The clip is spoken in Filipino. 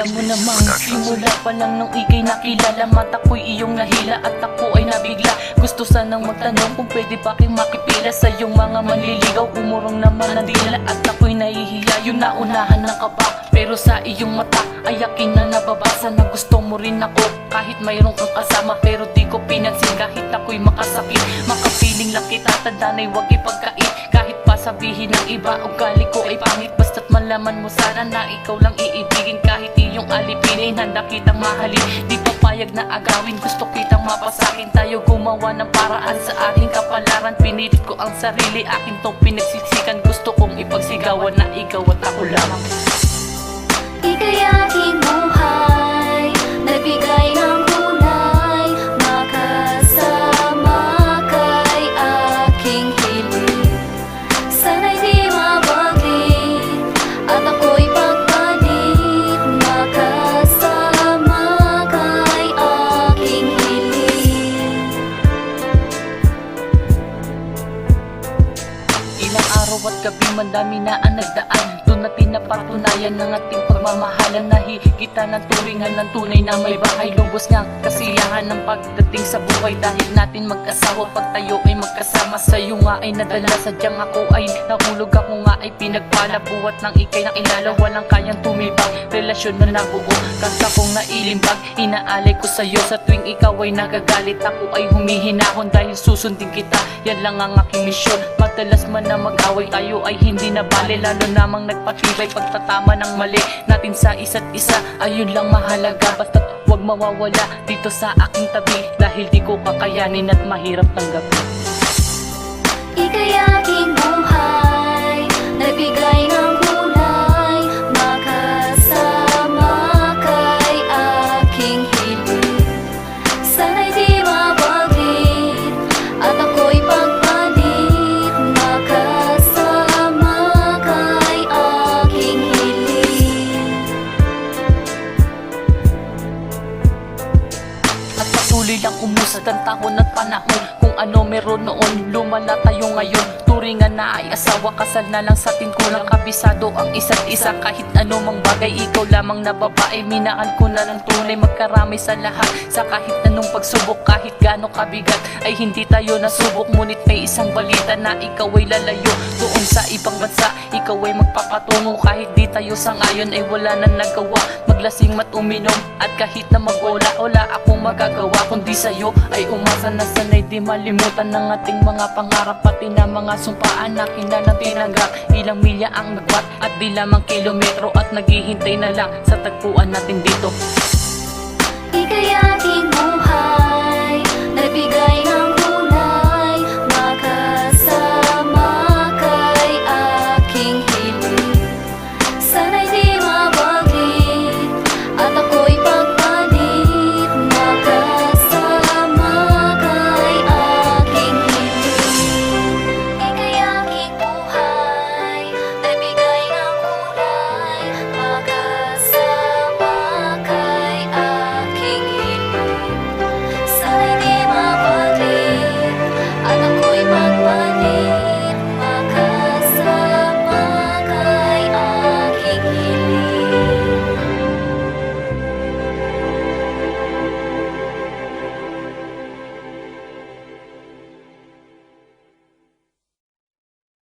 Alam mo namang simula pa lang nung ika'y nakilala, mata ko'y iyong nahila at ako ay nabigla. Gusto sanang magtanong kung pwede ba kayong makipila sa iyong mga manliligaw. Umurong naman ang dila at ako'y nahihiya, yung naunahan ng kaba. Pero sa iyong mata ay akin na nababasa na gusto mo rin ako. Kahit mayroong kang kasama pero di ko pinansin, kahit ako'y makasakit. Makapiling lang kita, tandaan ay huwag ipagkait. Kahit pa sabihin ng iba ugali ko ay pangit, basta't malaman mo sana na ikaw lang iibigin. Kahit iyong alipinin, handa kitang mahalin. Di papayag na agawin, gusto kitang mapasakin. Tayo gumawa ng paraan sa aking kapalaran. Pinilit ko ang sarili, akin tong pinagsisikan. Gusto kong ipagsigawan na ikaw at ako lamang. Ika'y aking buhay, nagbigay ng kulay, makasama kay aking hiling. Sana'y di mabaglit at ako'y pagpalit, makasama kay aking hiling. Ilang araw at gabi man dami na ang nagdaan, doon natin napatunayan ng ating pagmamahalan. Nahigitan ng turingan ng tunay na may bahay. Lubos nga kasiyahan ng pagdating sa buhay. Dahil natin mag-asawa, pag tayo ay magkasama. Sa'yo nga ay nadala, sadyang ako ay nahulog. Ako nga ay pinagpala, buhat ng ikay nakilala. Walang kayang tumibag, relasyon na nabuo. Kanta kong nailimbag, inaalay ko sa'yo. Sa tuwing ikaw ay nagagalit, ako ay humihinahon. Dahil susundin kita, yan lang ang aking misyon. Madalas man na mag-away, tayo ay hindi na bale. Lalo namang nagpatibay pagtatama ng mali natin sa isa't isa. Ayun lang mahalaga, basta't huwag mawawala dito sa aking tabi. Dahil di ko kakayanin at mahirap tanggapin. Ika'y aking buhay, nagbigay ng kulay, makasama kay aking hiling. Sana'y di mabaglit at ako'y pagpalit, makasama kay aking hiling. At patuloy lang umusad ang taon at panahon. Kung ano meron noon, lumala tayo ngayon. Turingan na ay asawa, kasal na lang sa atin. Kulang kabisado ang isa't isa. Kahit ano mang bagay, ikaw lamang na babae. Minahal ko na ng tunay, magkarami sa lahat. Sa kahit anong pagsubok, kahit gaano kabigat, ay hindi tayo nasubok. Ngunit may isang balita na ikaw ay lalayo doon sa ibang bansa. Ikaw ay magpapatungo, kahit di tayo sangayon ay wala na nagawa. Maglasing mat uminom at kahit na magwala, wala akong magagawa kundi sa'yo ay umasa na sanay di malimutan ng ating mga pangarap. Pati na mga sumpaan na kinanang tinanggap. Ilang milya ang nagbat at di lamang kilometro, at naghihintay na lang sa tagpuan natin dito. Ika'y aking buhay.